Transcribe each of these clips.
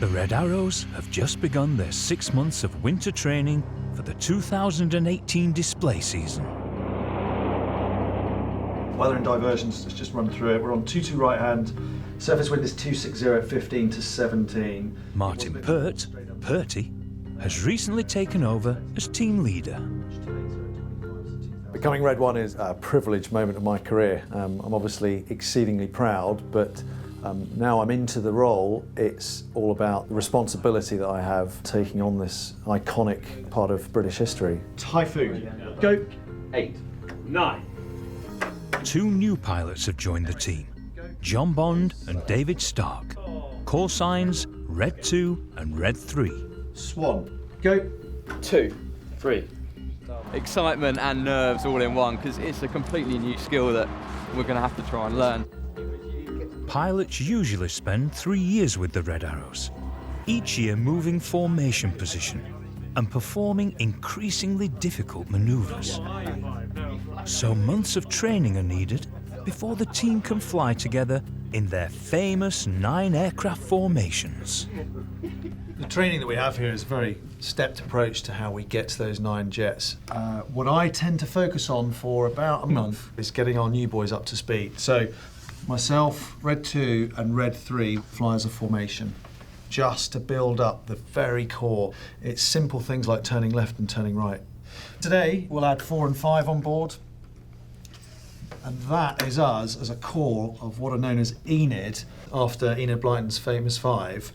The Red Arrows have just begun their 6 months of winter training for the 2018 display season. Weather and diversions, let's just run through it. We're on 22 right hand, surface wind is 260 at 15 to 17. Martin Perty, has recently taken over as team leader. Becoming Red 1 is a privileged moment of my career. I'm obviously exceedingly proud, but now I'm into the role, it's all about the responsibility that I have taking on this iconic part of British history. Typhoon, go. 8, 9. 2 new pilots have joined the team, John Bond and David Stark. Call signs Red 2 and Red 3. Swan, go. 2, 3. Excitement and nerves all in one, because it's a completely new skill that we're going to have to try and learn. Pilots usually spend 3 years with the Red Arrows, each year moving formation position and performing increasingly difficult manoeuvres. So months of training are needed before the team can fly together in their famous 9 aircraft formations. The training that we have here is a very stepped approach to how we get to those 9 jets. What I tend to focus on for about a month is getting our new boys up to speed. So myself, Red 2 and Red 3 fly as a formation, just to build up the very core. It's simple things like turning left and turning right. Today we'll add 4 and 5 on board, and that is us as a core of what are known as Enid, after Enid Blyton's famous 5.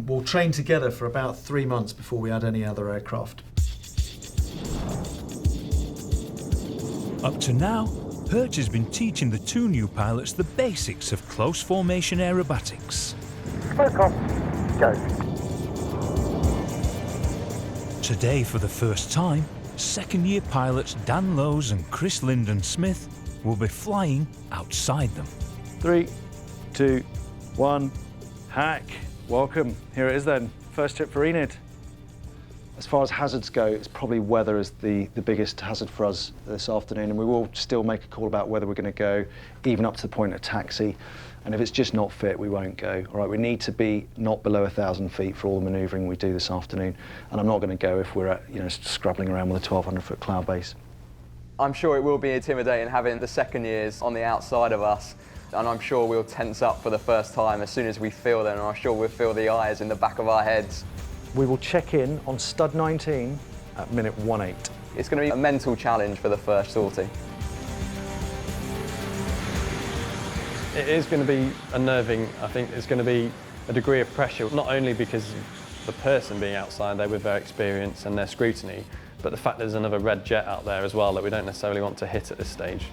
We'll train together for about 3 months before we add any other aircraft. Up to now, Perch has been teaching the 2 new pilots the basics of close formation aerobatics. Smoke off, go. Today, for the first time, second-year pilots Dan Lowes and Chris Linden-Smith will be flying outside them. 3, 2, 1, hack. Welcome. Here it is then. First trip for Enid. As far as hazards go, it's probably weather is the biggest hazard for us this afternoon, and we will still make a call about whether we're going to go, even up to the point of taxi. And if it's just not fit, we won't go. All right, we need to be not below 1,000 feet for all the manoeuvring we do this afternoon, and I'm not going to go if we're at, scrabbling around with a 1,200-foot cloud base. I'm sure it will be intimidating having the second years on the outside of us, and I'm sure we'll tense up for the first time as soon as we feel them, and I'm sure we'll feel the eyes in the back of our heads. We will check in on stud 19 at minute 18. It's going to be a mental challenge for the first sortie. It is going to be unnerving. I think there's going to be a degree of pressure, not only because of the person being outside there with their experience and their scrutiny, but the fact there's another red jet out there as well that we don't necessarily want to hit at this stage.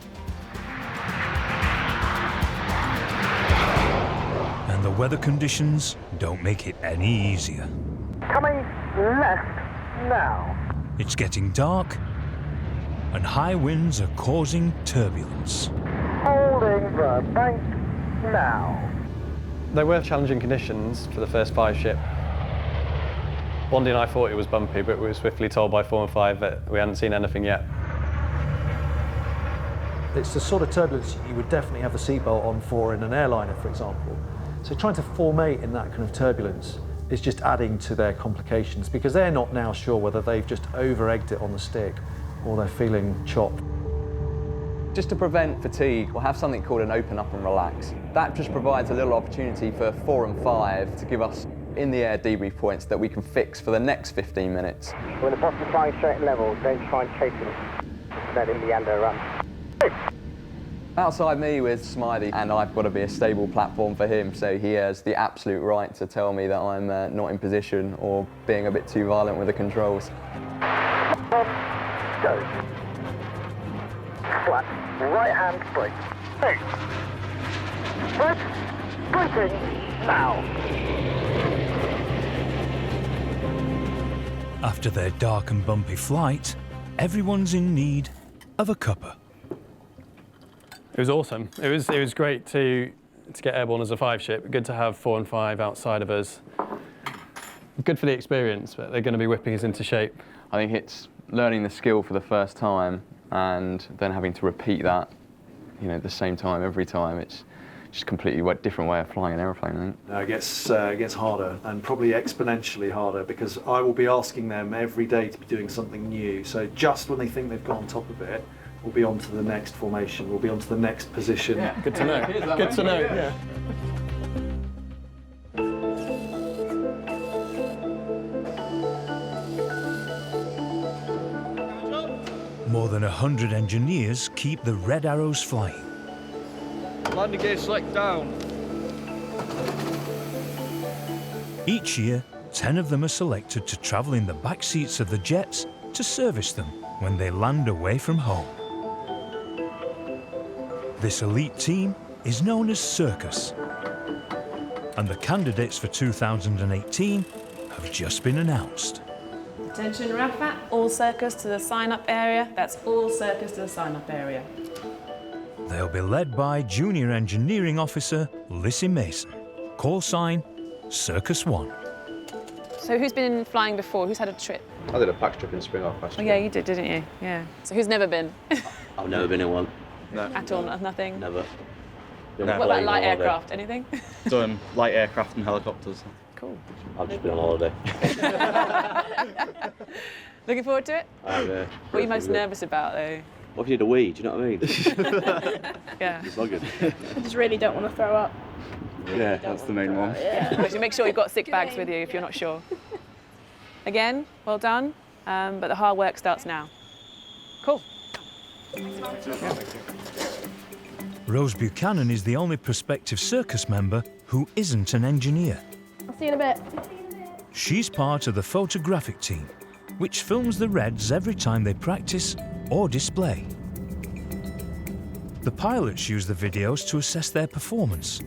And the weather conditions don't make it any easier. Coming left now. It's getting dark, and high winds are causing turbulence. Holding the bank now. There were challenging conditions for the first 5 ship. Bondi and I thought it was bumpy, but we were swiftly told by 4 and 5 that we hadn't seen anything yet. It's the sort of turbulence you would definitely have the seatbelt on for in an airliner, for example. So trying to formate in that kind of turbulence is just adding to their complications, because they're not now sure whether they've just over-egged it on the stick or they're feeling chopped. Just to prevent fatigue, we'll have something called an open up and relax. That just provides a little opportunity for 4 and 5 to give us in-the-air debrief points that we can fix for the next 15 minutes. When the boss is flying straight and level, don't try and chase him. Just let him meander around. Outside me with Smiley, and I've got to be a stable platform for him, so he has the absolute right to tell me that I'm not in position or being a bit too violent with the controls. Go. Flat. Right hand brake. Hey. Right. Braking now. After their dark and bumpy flight, everyone's in need of a cuppa. It was awesome. It was great to get airborne as a 5 ship. Good to have 4 and 5 outside of us. Good for the experience, but they're going to be whipping us into shape. I think it's learning the skill for the first time and then having to repeat that, the same time every time. It's Just a completely different way of flying an aeroplane, I think. No, it gets harder, and probably exponentially harder, because I will be asking them every day to be doing something new. So just when they think they've got on top of it, we'll be on to the next formation, we'll be on to the next position. Yeah, good to know. Good to know, yeah. More than 100 engineers keep the Red Arrows flying. Landing gear select down. Each year, 10 of them are selected to travel in the back seats of the jets to service them when they land away from home. This elite team is known as Circus, and the candidates for 2018 have just been announced. Attention Rafat, all Circus to the sign-up area. That's all Circus to the sign-up area. They'll be led by Junior Engineering Officer Lissy Mason. Call sign Circus 1. So who's been flying before? Who's had a trip? I did a pack trip in spring off last Oh year. yeah, you did, didn't you? Yeah. So who's never been? I've never been in one. No. At all, nothing? Never. What about light aircraft, anything? Done light aircraft and helicopters. Cool. I've just been on holiday. Looking forward to it? What are you most nervous about though? What if you need a wee, do you know what I mean? Yeah. It's not good. I just really don't want to throw up. Yeah, that's the main one. Yeah. So make sure you've got sick bags with you if you're not sure. Again, well done, but the hard work starts now. Cool. Rose Buchanan is the only prospective circus member who isn't an engineer. I'll see you in a bit. She's part of the photographic team, which films the Reds every time they practice or display. The pilots use the videos to assess their performance,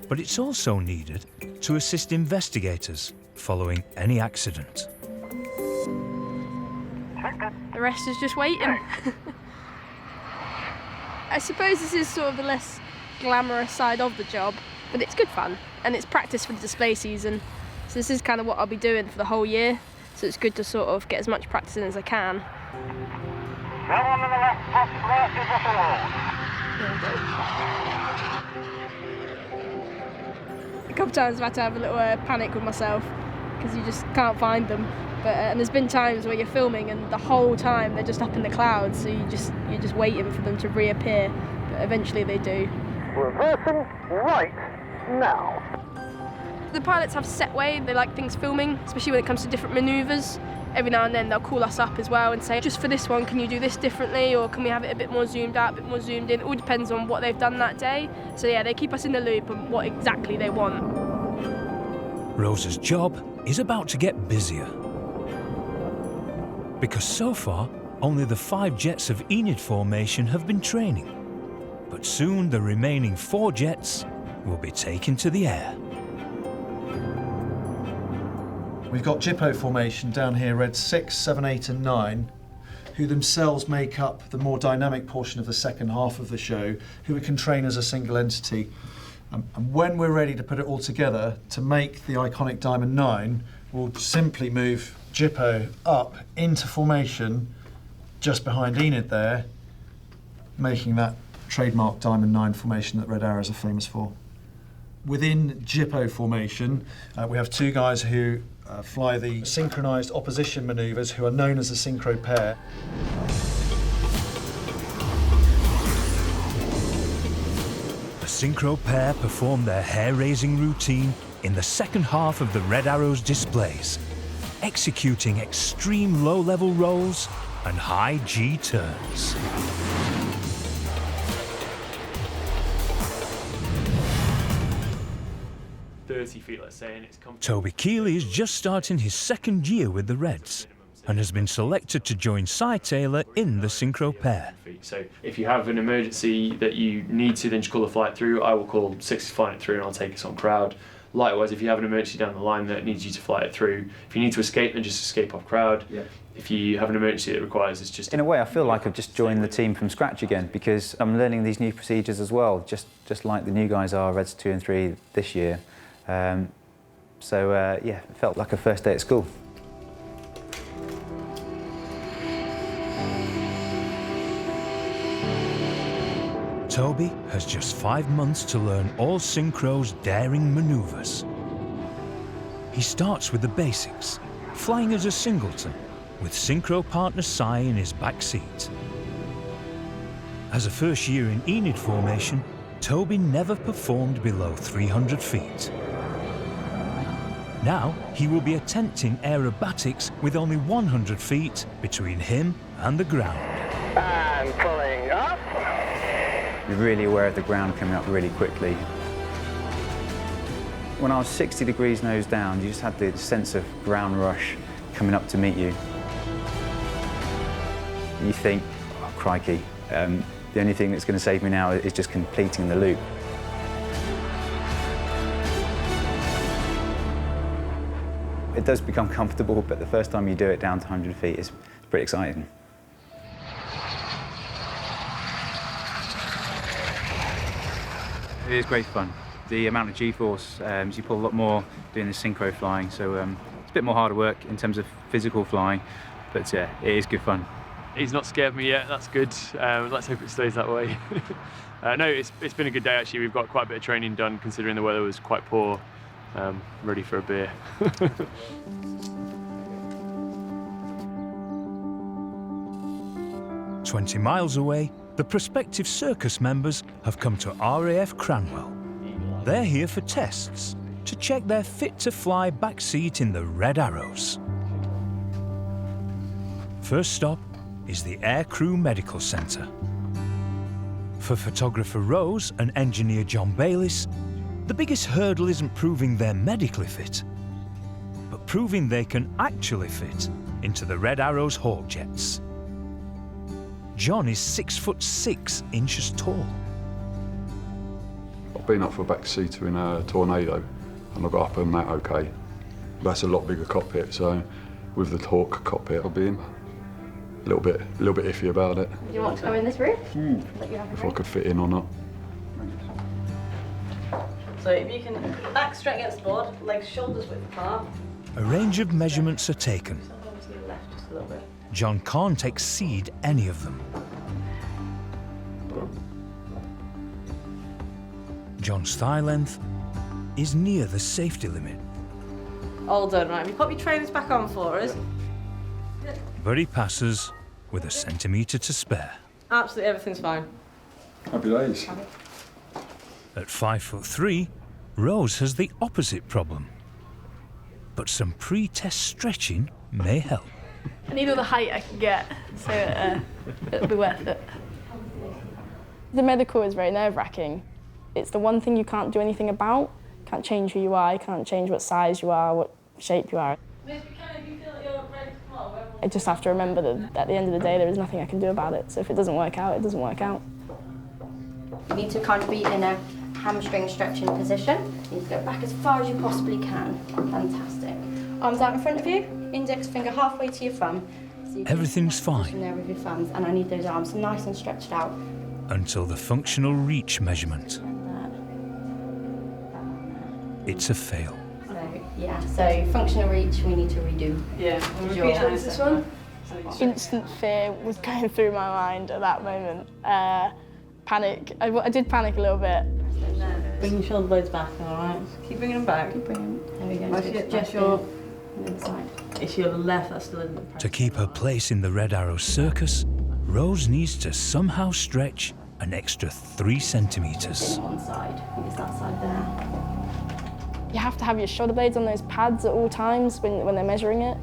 but it's also needed to assist investigators following any accident. The rest is just waiting. I suppose this is sort of the less glamorous side of the job, but it's good fun and it's practice for the display season. So this is kind of what I'll be doing for the whole year. So it's good to sort of get as much practice in as I can. A couple of times I've had to have a little panic with myself because you just can't find them. But and there's been times where you're filming and the whole time they're just up in the clouds, so you're just waiting for them to reappear. But eventually they do. Reversing right now. The pilots have a set way they like things filming, especially when it comes to different manoeuvres. Every now and then they'll call us up as well and say, just for this one, can you do this differently, or can we have it a bit more zoomed out, a bit more zoomed in? It all depends on what they've done that day. So yeah, they keep us in the loop on what exactly they want. Rose's job is about to get busier, because so far, only the 5 jets of Enid formation have been training. But soon the remaining 4 jets will be taken to the air. We've got Jipo formation down here, Reds 6, 7, 8 and 9, who themselves make up the more dynamic portion of the second half of the show, who we can train as a single entity. And when we're ready to put it all together to make the iconic Diamond 9, we'll simply move Jipo up into formation just behind Enid there, making that trademark Diamond 9 formation that Red Arrows are famous for. Within Jipo formation, we have 2 guys who fly the synchronised opposition manoeuvres, who are known as the synchro pair. The synchro pair perform their hair-raising routine in the second half of the Red Arrows displays, executing extreme low-level rolls and high G turns. Feet, let's say, and it's Toby Keeley is just starting his second year with the Reds and has been selected to join Cy Taylor in the synchro pair. So if you have an emergency that you need to then just call a flight through, I will call 6 flying it through and I'll take us on crowd. Likewise, if you have an emergency down the line that needs you to fly it through, if you need to escape, then just escape off crowd. Yeah. If you have an emergency that requires, it's just... In a way, I feel like I've just joined the team from scratch again, because I'm learning these new procedures as well, just like the new guys are, Reds 2 and 3 this year. Yeah, it felt like a first day at school. Toby has just 5 months to learn all Synchro's daring manoeuvres. He starts with the basics, flying as a singleton, with Synchro partner Cy in his back seat. As a first year in Enid formation, Toby never performed below 300 feet. Now he will be attempting aerobatics with only 100 feet between him and the ground. And pulling up. You're really aware of the ground coming up really quickly. When I was 60 degrees nose down, you just had the sense of ground rush coming up to meet you. You think, oh, crikey, the only thing that's going to save me now is just completing the loop. It does become comfortable, but the first time you do it down to 100 feet is pretty exciting. It is great fun. The amount of G-force, you pull a lot more doing the synchro flying, so it's a bit more harder work in terms of physical flying, but yeah, it is good fun. He's not scared me yet, that's good. Let's hope it stays that way. No, it's been a good day actually. We've got quite a bit of training done considering the weather was quite poor. Ready for a beer. 20 miles away, the prospective circus members have come to RAF Cranwell. They're here for tests, to check they're fit to fly backseat in the Red Arrows. First stop is the Aircrew Medical Centre. For photographer Rose and engineer John Bayliss, the biggest hurdle isn't proving they're medically fit, but proving they can actually fit into the Red Arrow's Hawk jets. John is 6'6" tall. I've been up for a backseater in a Tornado, and I got up on that okay. That's a lot bigger cockpit, so with the Hawk cockpit, I'll be in. A little bit iffy about it. Do you want to go in this room? If I could fit in or not. So if you can put your back straight against the board, legs shoulders width apart. A range of measurements are taken. Sometimes to your left just a little bit. John can't exceed any of them. John's thigh length is near the safety limit. All done, right? If you pop your trainers back on for us. But he passes with a centimetre to spare. Absolutely everything's fine. Happy days. At 5'3", Rose has the opposite problem. But some pre-test stretching may help. I need all the height I can get, so it'll be worth it. The medical is very nerve-wracking. It's the one thing you can't do anything about. Can't change who you are, you can't change what size you are, what shape you are. I just have to remember that at the end of the day, there is nothing I can do about it. So if it doesn't work out, it doesn't work out. You need to kind of be in a hamstring stretching position. You need to go back as far as you possibly can. Fantastic. Arms out in front of you, index finger halfway to your thumb. So you Everything's fine. can there with your thumbs, and I need those arms nice and stretched out. Until the functional reach measurement. It's a fail. So, yeah, so functional reach we need to redo. Yeah, Is repeat your- this one. Instant fear was going through my mind at that moment. Panic. I did panic a little bit. Bring your shoulder blades back, all right? Keep bringing them back. Keep bringing them. There we go. That's So it, just that's your- on the other side. It's your left that's still in the pressure. To keep her place in the Red Arrow circus, Rose needs to somehow stretch an extra 3 centimetres. On one side, I think it's that side there. You have to have your shoulder blades on those pads at all times when they're measuring it.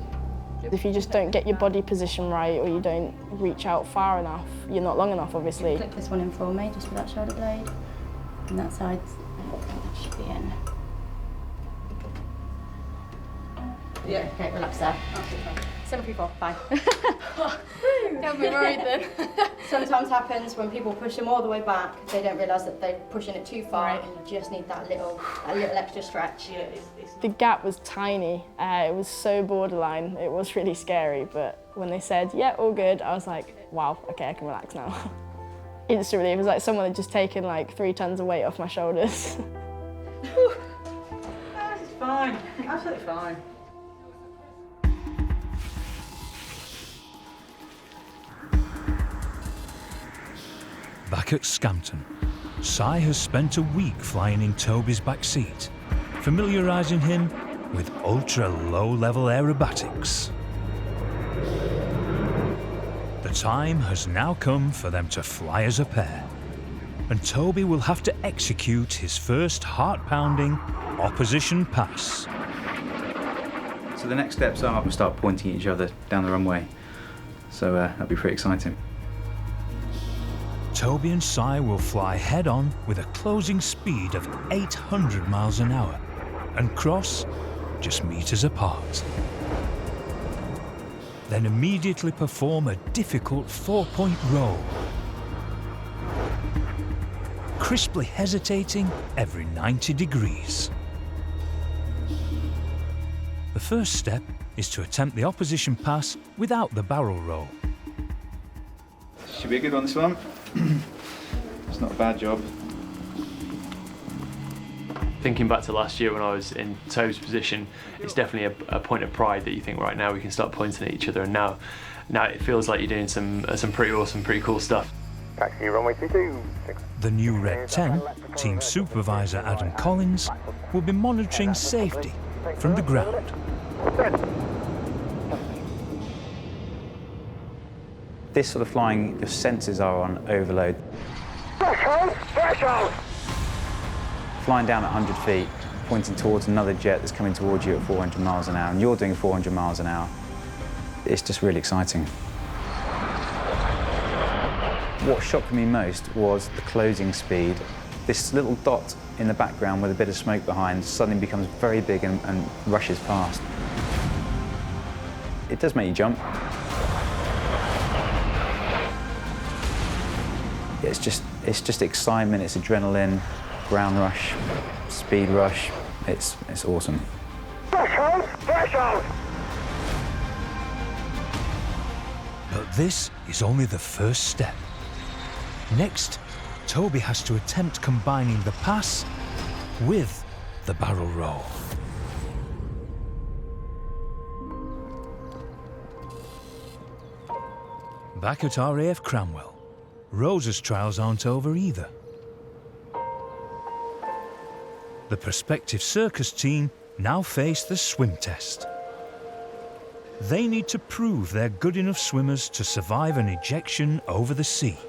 If you just don't get your body position right or you don't reach out far enough, you're not long enough, obviously. Click this one in for me, just with that shoulder blade. And that side, that should be in. Yeah. Okay, relax there. 734, fine. Don't be worried then. Sometimes happens when people push them all the way back, they don't realise that they're pushing it too far, and you just need that little extra stretch. Yeah, The gap was tiny. It was so borderline. It was really scary, but when they said, yeah, all good, I was like, wow, okay, I can relax now. Instantly, it was like someone had just taken like 3 tons of weight off my shoulders. It's fine, absolutely fine. Back Back at Scampton, Si has spent a week flying in Toby's back seat, familiarising him with ultra-low-level aerobatics. The time has now come for them to fly as a pair, and Toby will have to execute his first heart-pounding opposition pass. So the next steps are we'll start pointing at each other down the runway. So that'll be pretty exciting. Toby and Si will fly head-on with a closing speed of 800 miles an hour and cross just meters apart. Then immediately perform a difficult 4-point roll, crisply hesitating every 90 degrees. The first step is to attempt the opposition pass without the barrel roll. Should be a good one, this one. It's not a bad job. Thinking back to last year when I was in Toby's position, it's definitely a point of pride that you think, right, now we can start pointing at each other, and now it feels like you're doing some pretty awesome, pretty cool stuff. Taxi runway 22. The new Red 10, Team Supervisor Adam Collins, will be monitoring safety from the ground. This sort of flying, your senses are on overload. Threshold! Threshold! Flying down at 100 feet, pointing towards another jet that's coming towards you at 400 miles an hour, and you're doing 400 miles an hour. It's just really exciting. What shocked me most was the closing speed. This little dot in the background with a bit of smoke behind suddenly becomes very big and rushes past. It does make you jump. It's just excitement, it's adrenaline, ground rush, speed rush. It's awesome. Threshold! Threshold! But this is only the first step. Next, Toby has to attempt combining the pass with the barrel roll. Back at RAF Cranwell, Rose's trials aren't over either. The prospective circus team now face the swim test. They need to prove they're good enough swimmers to survive an ejection over the sea.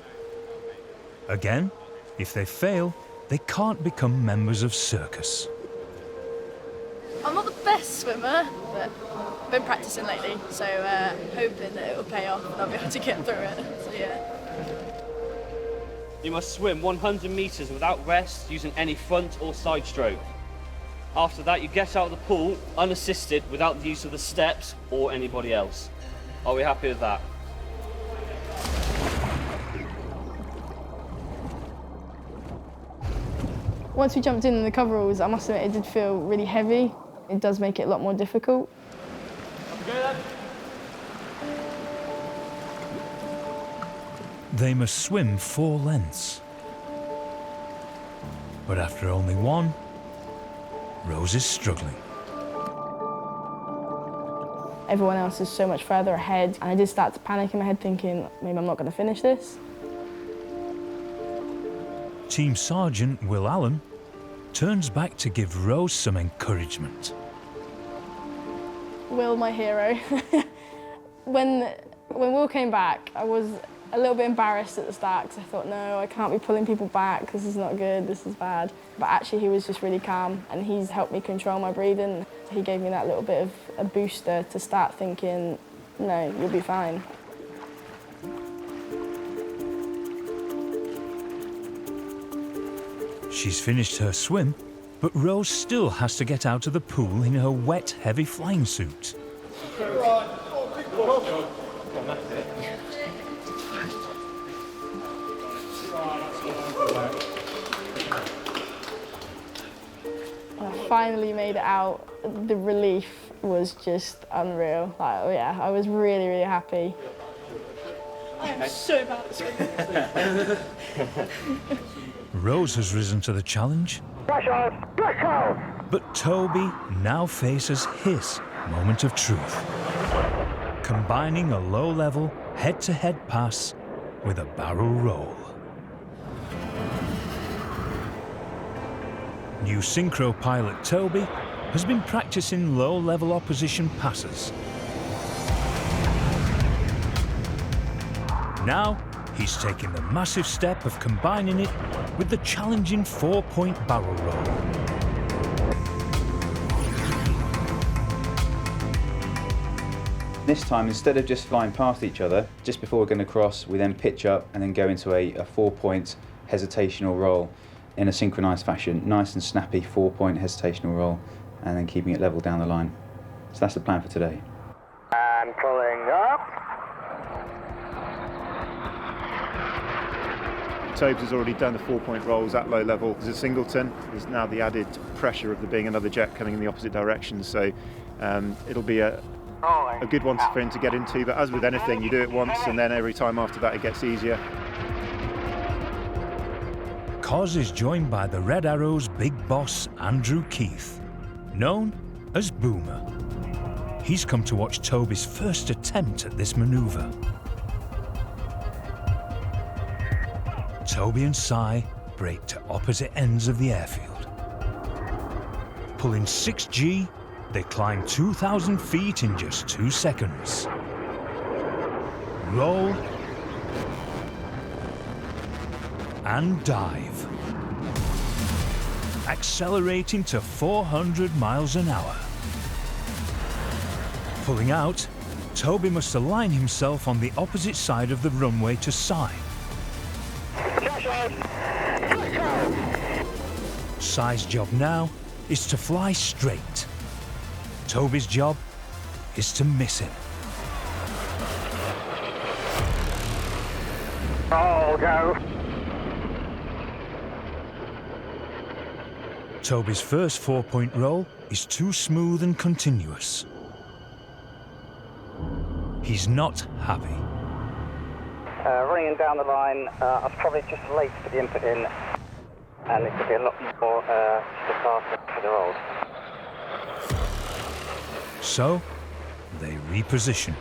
Again, if they fail, they can't become members of circus. I'm not the best swimmer, but I've been practicing lately, so hoping that it will pay off and I'll be able to get through it. So yeah. You must swim 100 metres without rest using any front or side stroke. After that, you get out of the pool unassisted without the use of the steps or anybody else. Are we happy with that? Once we jumped in the coveralls, I must admit it did feel really heavy. It does make it a lot more difficult. They must swim 4 lengths. But after only one, Rose is struggling. Everyone else is so much further ahead, and I did start to panic in my head thinking, maybe I'm not going to finish this. Team Sergeant Will Allen turns back to give Rose some encouragement. Will, my hero. When Will came back, I was a little bit embarrassed at the start because I thought, no, I can't be pulling people back, this is not good, this is bad. But actually he was just really calm, and he's helped me control my breathing. He gave me that little bit of a booster to start thinking, no, you'll be fine. She's finished her swim, but Rose still has to get out of the pool in her wet, heavy flying suit. I finally made it out. The relief was just unreal. Like, yeah, I was really, really happy. I am so bad at swimming. Rose has risen to the challenge, but Toby now faces his moment of truth, combining a low-level, head-to-head pass with a barrel roll. New synchro pilot Toby has been practicing low-level opposition passes. Now, he's taking the massive step of combining it with the challenging 4-point barrel roll. This time, instead of just flying past each other, just before we're going to cross, we then pitch up and then go into a 4-point hesitational roll in a synchronised fashion. Nice and snappy 4-point hesitational roll, and then keeping it level down the line. So that's the plan for today. And pulling up. Tobes has already done the 4-point rolls at low level as a singleton. There's now the added pressure of there being another jet coming in the opposite direction, so it'll be a good one for him to get into, but as with anything, you do it once and then every time after that it gets easier. Cos is joined by the Red Arrow's big boss, Andrew Keith, known as Boomer. He's come to watch Toby's first attempt at this manoeuvre. Toby and Si break to opposite ends of the airfield. Pulling 6G, they climb 2,000 feet in just 2 seconds. Roll and dive, accelerating to 400 miles an hour. Pulling out, Toby must align himself on the opposite side of the runway to Si. Si's job now is to fly straight. Toby's job is to miss him. Oh, go. Toby's first 4-point roll is too smooth and continuous. He's not happy. Running in down the line, I was probably just late for the input in, and it could be a lot more faster for the rolls. So, they reposition.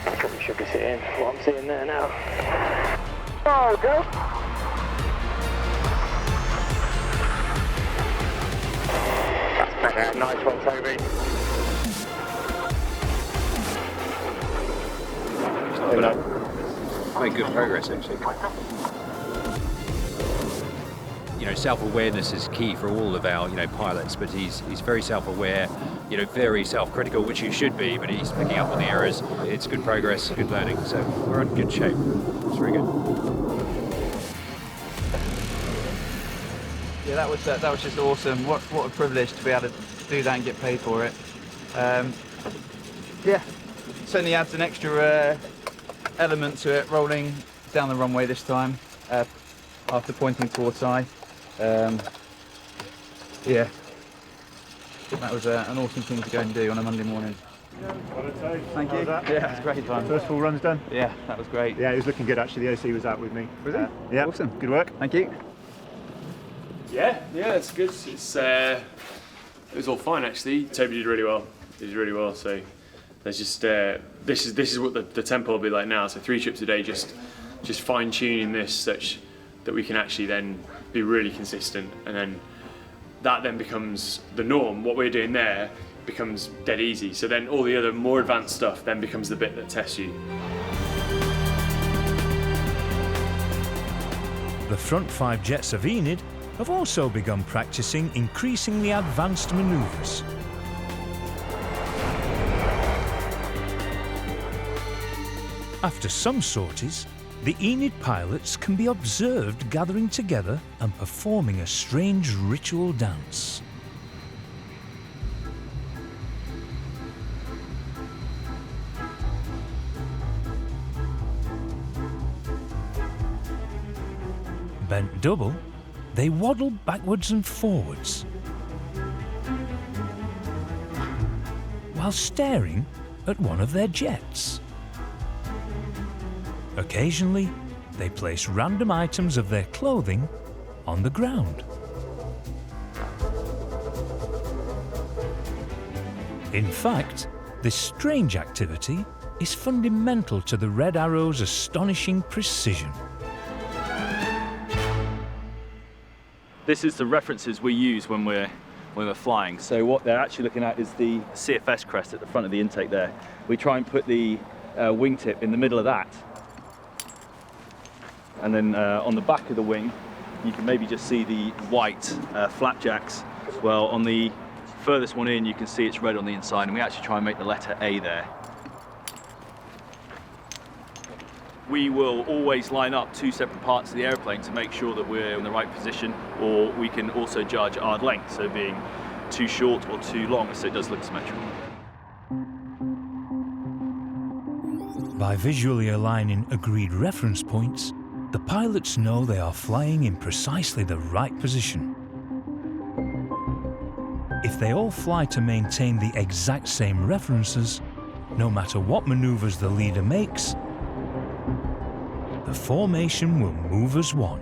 Probably should be sitting what I'm sitting there now. Oh, go. That's better. Nice one, Toby. Made good progress, actually. You know, self-awareness is key for all of our, pilots, but he's very self-aware, very self-critical, which he should be, but he's picking up on the errors. It's good progress, good learning, so we're in good shape. It's very good. Yeah, that was just awesome. What a privilege to be able to do that and get paid for it. Yeah, certainly adds an extra element to it, rolling down the runway this time after pointing towards Si. Yeah, that was an awesome thing to go and do on a Monday morning. Thank you. Yeah, it's great fun. First 4 runs done? Yeah, that was great. Yeah, it was looking good actually. The OC was out with me. Was it? Yeah. Awesome. Good work. Thank you. Yeah, it's good. It was all fine actually. Toby did really well. So there's just this is what the tempo will be like now. So 3 trips a day, just fine tuning this such that we can actually then be really consistent, and then that then becomes the norm. What we're doing there becomes dead easy. So then all the other more advanced stuff then becomes the bit that tests you. The front 5 jets of Enid have also begun practicing increasingly advanced manoeuvres. After some sorties, the Enid pilots can be observed gathering together and performing a strange ritual dance. Bent double, they waddle backwards and forwards while staring at one of their jets. Occasionally, they place random items of their clothing on the ground. In fact, This strange activity is fundamental to the Red Arrow's astonishing precision. This is the references we use when we're flying. So what they're actually looking at is the CFS crest at the front of the intake there. We try and put the wingtip in the middle of that. And then on the back of the wing, you can maybe just see the white flapjacks. Well, on the furthest one in, you can see it's red on the inside, and we actually try and make the letter A there. We will always line up two separate parts of the airplane to make sure that we're in the right position, or we can also judge our length, so being too short or too long, so it does look symmetrical. By visually aligning agreed reference points, the pilots know they are flying in precisely the right position. If they all fly to maintain the exact same references, no matter what manoeuvres the leader makes, the formation will move as one.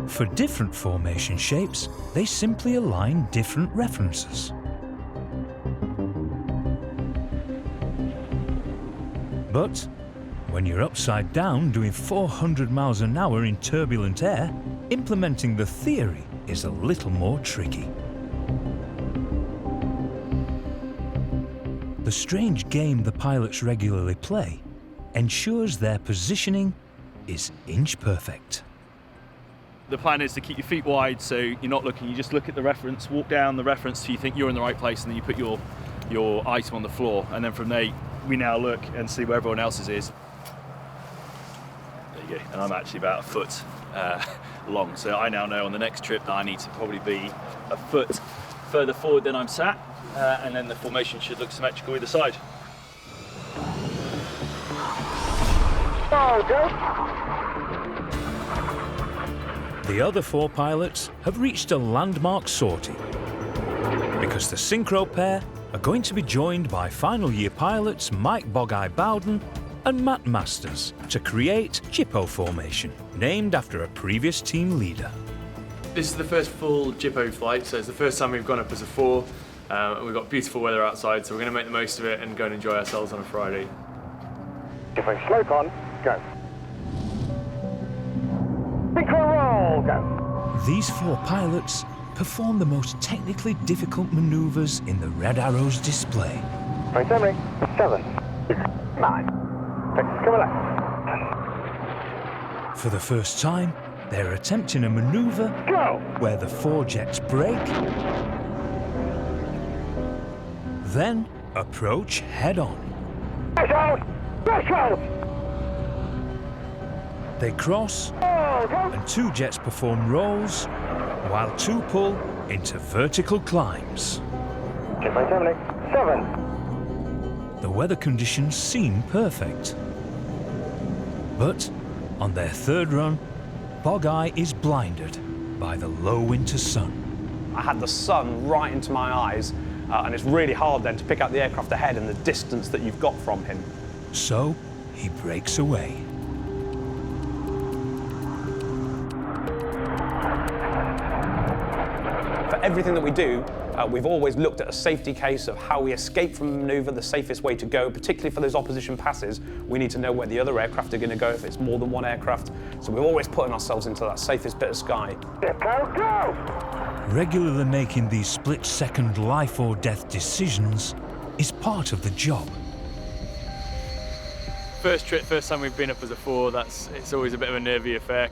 For different formation shapes, they simply align different references. But when you're upside down doing 400 miles an hour in turbulent air, implementing the theory is a little more tricky. The strange game the pilots regularly play ensures their positioning is inch perfect. The plan is to keep your feet wide, so you're not looking, you just look at the reference, walk down the reference so you think you're in the right place, and then you put your item on the floor, and then from there we now look and see where everyone else's is. There you go, and I'm actually about a foot long, so I now know on the next trip that I need to probably be a foot further forward than I'm sat, and then the formation should look symmetrical either side. The other four pilots have reached a landmark sortie because the synchro pair are going to be joined by final year pilots Mike Bog-Eye Bowden and Matt Masters to create Jipo formation, named after a previous team leader. This is the first full Jipo flight, so it's the first time we've gone up as a four. We've got beautiful weather outside, so we're going to make the most of it and go and enjoy ourselves on a Friday. Jipo slope on, go. Synchro roll, go. These four pilots perform the most technically difficult manoeuvres in the Red Arrow's display. Centenary, 7, 6, 9. Come left. For the first time, they're attempting a manoeuvre where the four jets brake, then approach head-on. They cross, and two jets perform rolls, while two pull into vertical climbs. The weather conditions seem perfect. But on their third run, Bog-Eye is blinded by the low winter sun. I had the sun right into my eyes, and it's really hard then to pick out the aircraft ahead and the distance that you've got from him. So he breaks away. For everything that we do, we've always looked at a safety case of how we escape from a manoeuvre, the safest way to go, particularly for those opposition passes. We need to know where the other aircraft are going to go if it's more than one aircraft. So we're always putting ourselves into that safest bit of sky. Regularly making these split-second life or death decisions is part of the job. First trip, first time we've been up as a four, it's always a bit of a nervy affair.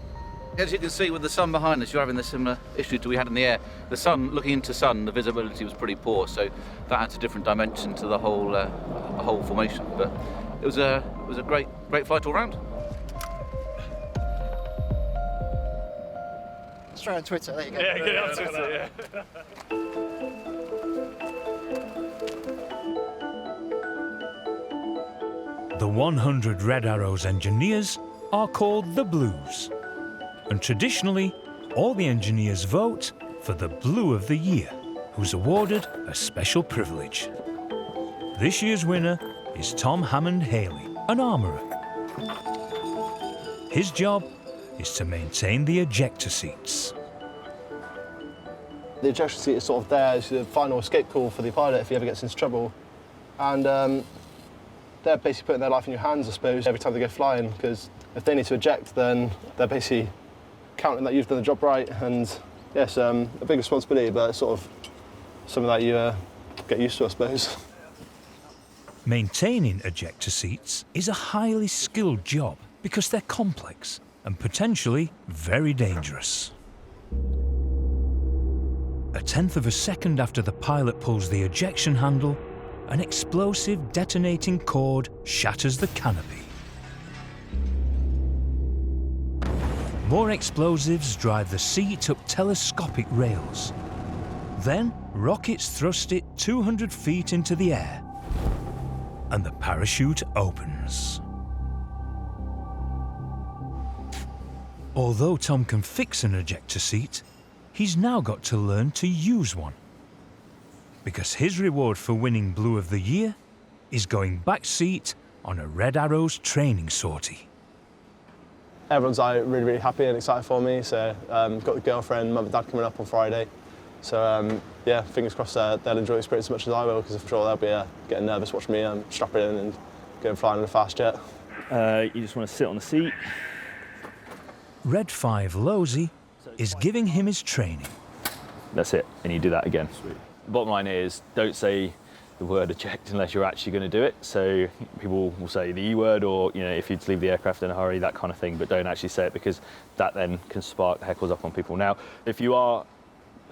As you can see, with the sun behind us, you're having the similar issue to we had in the air. The sun, looking into sun, the visibility was pretty poor, so that adds a different dimension to the whole formation. But it was a great flight all round. Let's try on Twitter. There you go. Yeah, get it on Twitter. Yeah. The 100 Red Arrows engineers are called the Blues. And traditionally, all the engineers vote for the Blue of the Year, who's awarded a special privilege. This year's winner is Tom Hammond-Haley, an armourer. His job is to maintain the ejector seats. The ejection seat is sort of there as the final escape call for the pilot if he ever gets into trouble. And they're basically putting their life in your hands, I suppose, every time they go flying, because if they need to eject, then they're basically counting that you've done the job right. And yes, a big responsibility, but it's sort of something that you get used to, I suppose. Maintaining ejector seats is a highly skilled job because they're complex and potentially very dangerous. A tenth of a second after the pilot pulls the ejection handle, an explosive detonating cord shatters the canopy. More explosives drive the seat up telescopic rails. Then, rockets thrust it 200 feet into the air, and the parachute opens. Although Tom can fix an ejector seat, he's now got to learn to use one. Because his reward for winning Blue of the Year is going back seat on a Red Arrows training sortie. Everyone's really, really happy and excited for me. So got the girlfriend, mum and dad coming up on Friday. So yeah, fingers crossed they'll enjoy the experience as much as I will, because I'm sure they'll be getting nervous watching me strap in and going flying in a fast jet. You just want to sit on the seat. Red 5 Losey is giving him his training. That's it, and you do that again. Sweet. The bottom line is, don't say the word eject unless you're actually going to do it. So people will say the E word, or if you'd leave the aircraft in a hurry, that kind of thing, but don't actually say it, because that then can spark heckles up on people. Now, if you are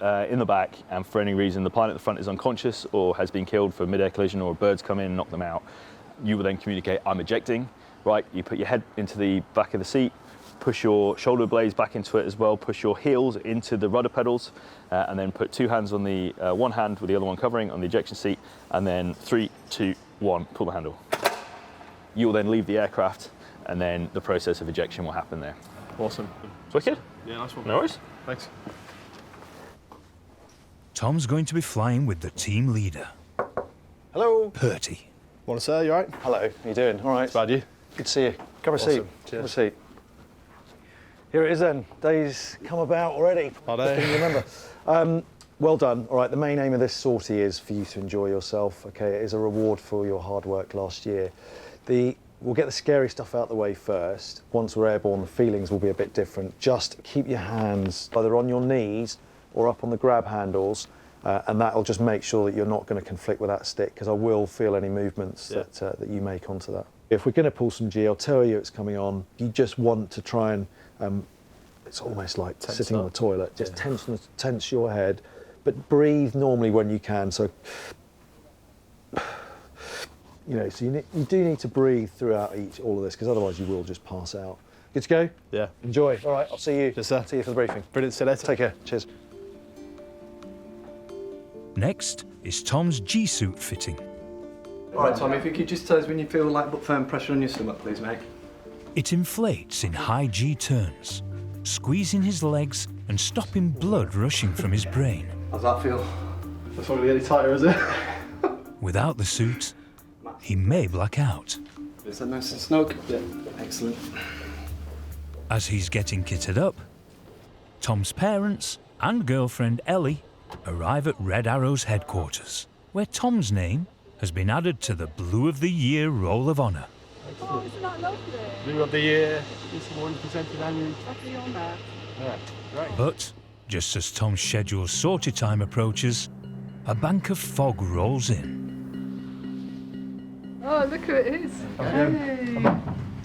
in the back and for any reason the pilot at the front is unconscious or has been killed for a mid-air collision, or birds come in and knock them out, you will then communicate, I'm ejecting, right? You put your head into the back of the seat, push your shoulder blades back into it as well, push your heels into the rudder pedals, and then put two hands on the one hand with the other one covering on the ejection seat, and then 3, 2, 1, pull the handle. You will then leave the aircraft, and then the process of ejection will happen there. Awesome. Wicked? Yeah, nice one. No worries. Thanks. Tom's going to be flying with the team leader. Hello. Purty. Morning, sir. You all right? Hello. How you doing? All right. Bad, you? Good to see you. Grab a seat. Cheers. Grab a seat. Here it is then. Days come about already. Are they? Can you remember? Well done. All right, the main aim of this sortie is for you to enjoy yourself. Okay, it is a reward for your hard work last year. We'll get the scary stuff out of the way first. Once we're airborne, the feelings will be a bit different. Just keep your hands either on your knees or up on the grab handles, and that'll just make sure that you're not going to conflict with that stick, because I will feel any movements that you make onto that. If we're going to pull some G, I'll tell you it's coming on. You just want to try and, it's almost like sitting on the toilet, just tense your head, but breathe normally when you can. So, so you do need to breathe throughout all of this, because otherwise you will just pass out. Good to go? Yeah. Enjoy. All right, I'll see you. Yes, sir. See you for the briefing. Brilliant. See you later. Take care. Cheers. Next is Tom's G-suit fitting. All right, Tom, if you could just tell us when you feel like firm pressure on your stomach, please, mate. It inflates in high G turns, squeezing his legs and stopping blood rushing from his brain. How's that feel? That's not really any tighter, is it? Without the suit, he may black out. Is that nice and snug? Yeah, excellent. As he's getting kitted up, Tom's parents and girlfriend Ellie arrive at Red Arrow's headquarters, where Tom's name has been added to the Blue of the Year Roll of Honour. Oh, isn't that lovely? Blue of the Year. It's the one presented annually. Lovely on there. Yeah, great. But, just as Tom's scheduled sortie time approaches, a bank of fog rolls in. Oh, look who it is. Hey.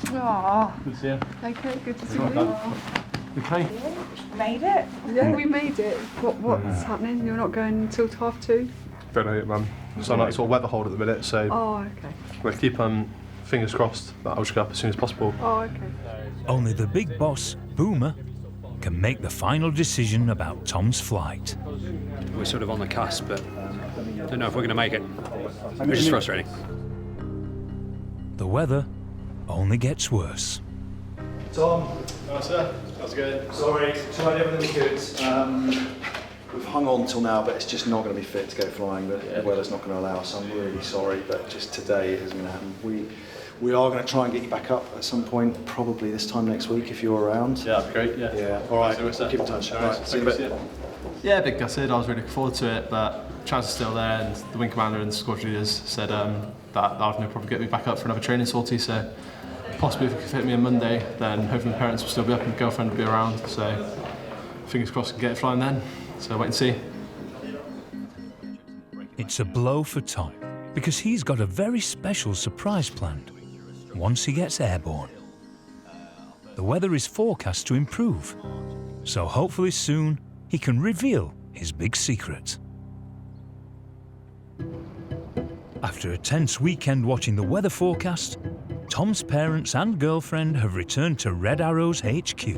Aww. Good to see you. Okay, good to see you. Okay. Made it? Yeah, we made it. What's happening? You're not going until 2:30? Don't know, Mum. So I'm like sort of weather hold at the minute, so Oh, okay. we'll keep fingers crossed that I'll just go up as soon as possible. Oh, okay. Only the big boss, Boomer, can make the final decision about Tom's flight. We're sort of on the cusp, but don't know if we're going to make it, which is frustrating. The weather only gets worse. Tom. Hi, sir. How's it going? Sorry, tried everything we could. We've hung on till now, but it's just not going to be fit to go flying. The weather's not going to allow us. I'm really sorry, but just today it isn't going to happen. We are going to try and get you back up at some point, probably this time next week if you're around. Yeah, great. Yeah. Yeah. All right. We'll keep in touch. All right. See you in a bit. Yeah, a bit gutted. I was really looking forward to it, but chance is still there, and the wing commander and squad leaders said that they'll no problem get me back up for another training sortie. So possibly if it could fit me on Monday, then hopefully my parents will still be up and girlfriend will be around. So fingers crossed I can get it flying then. So wait and see. It's a blow for Tom, because he's got a very special surprise planned once he gets airborne. The weather is forecast to improve, so hopefully soon he can reveal his big secret. After a tense weekend watching the weather forecast, Tom's parents and girlfriend have returned to Red Arrow's HQ.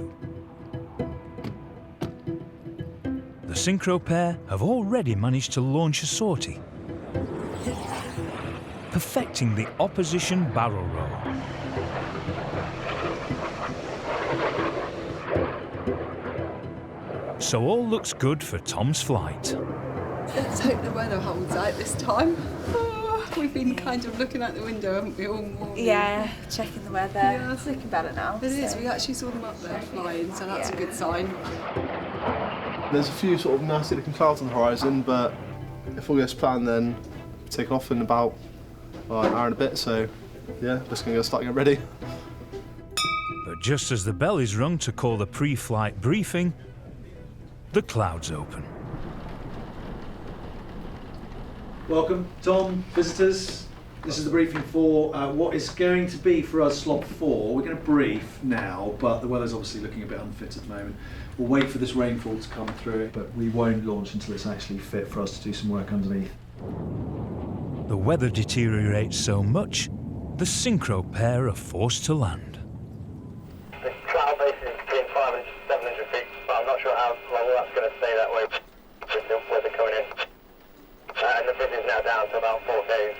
The synchro pair have already managed to launch a sortie, perfecting the opposition barrel roll. So all looks good for Tom's flight. Let's hope the weather holds out this time. We've been kind of looking out the window, haven't we, all morning? Yeah, checking the weather. Yeah. It's looking better now. It is. We actually saw them up there flying, so that's a good sign. There's a few sort of nasty looking clouds on the horizon, but if all goes to plan, then we'll take off in about an hour and a bit. So yeah, just gonna go start getting ready. But just as the bell is rung to call the pre-flight briefing, the clouds open. Welcome, Tom, visitors. This is the briefing for what is going to be for us slot 4. We're going to brief now, but the weather's obviously looking a bit unfit at the moment. We'll wait for this rainfall to come through, but we won't launch until it's actually fit for us to do some work underneath. The weather deteriorates so much, the synchro pair are forced to land. The cloud base is between 500 and 700 feet, but I'm not sure how long that's going to stay that way with the weather coming in. And the vision is now down to about 4 days.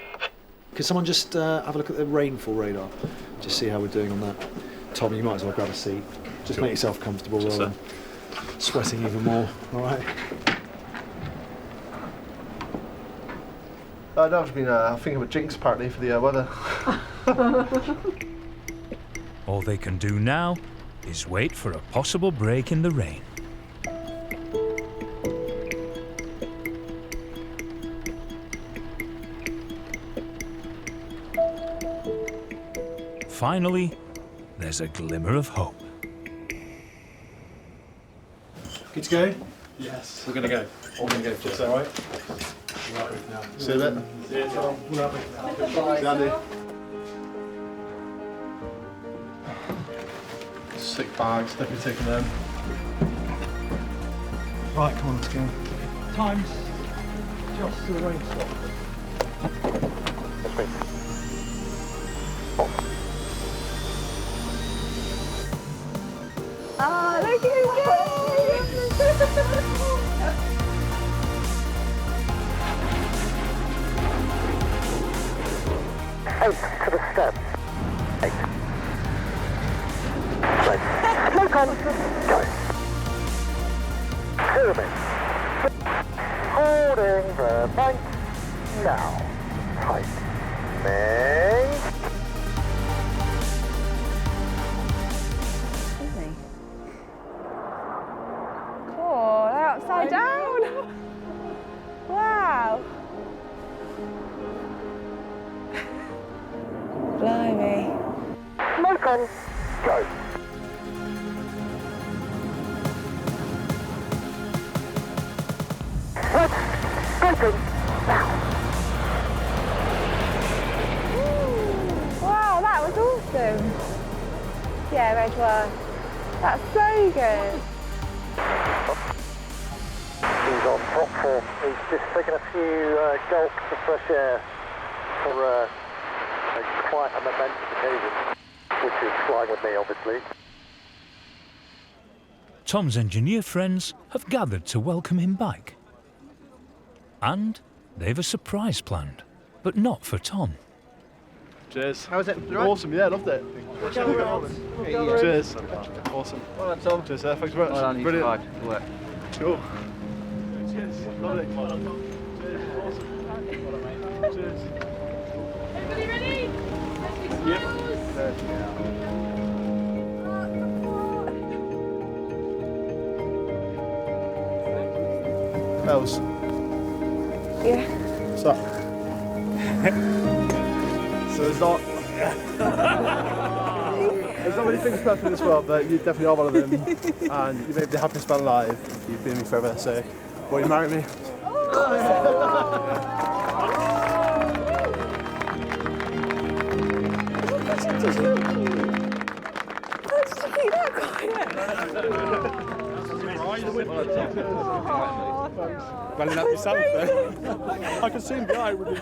Could someone just have a look at the rainfall radar? Just see how we're doing on that. Tom, you might as well grab a seat. Just make yourself comfortable rather than sweating even more. All right. That was been I think of a jinx apparently for the weather. All they can do now is wait for a possible break in the rain. Finally, there's a glimmer of hope. Good to go? Yes. We're going to go. We're going to go. Is that all right? See you in a bit. See you, Tom. See you, Andy. Sick bags, definitely taking them. Right, come on, let's go. Times just to the rain stop. Ah, look at him go! Out to the steps. 8. Right. Smoke on. Go. Pyramid. Holding the bank. Now. Tightening. Oh, they're upside down. Wow. Blimey. Smoke on. Go. Let's scoping now. Wow, that was awesome. Yeah, Red one. That's so good. He's on top 4. He's just taken a few gulps of fresh air for quite a momentous occasion, which is flying with me, obviously. Tom's engineer friends have gathered to welcome him back. And they've a surprise planned, but not for Tom. Cheers. How was it? Awesome, yeah, loved it. Cheers. Awesome. Well done, Tom. Cheers, sir. Thanks very much. Well done, you brilliant. survived. Good work. Cool. Cheers. Lovely. Cheers. Awesome. Cheers. Everybody ready? Yep. Els. Yeah. So there's not many things perfect in this world, but you definitely are one of them. And you made me the happiest man alive. You've been with me forever, so will you marry me? Running up yourself then. I can soon be out with you.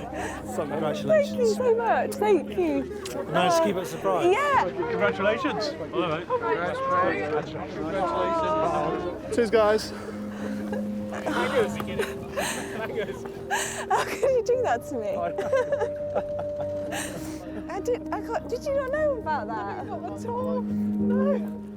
Thank you so much. Thank you. Nice to keep it a surprise. Yeah. Congratulations. Cheers, guys. How could you do that to me? Did you not know about that? Not at all. No.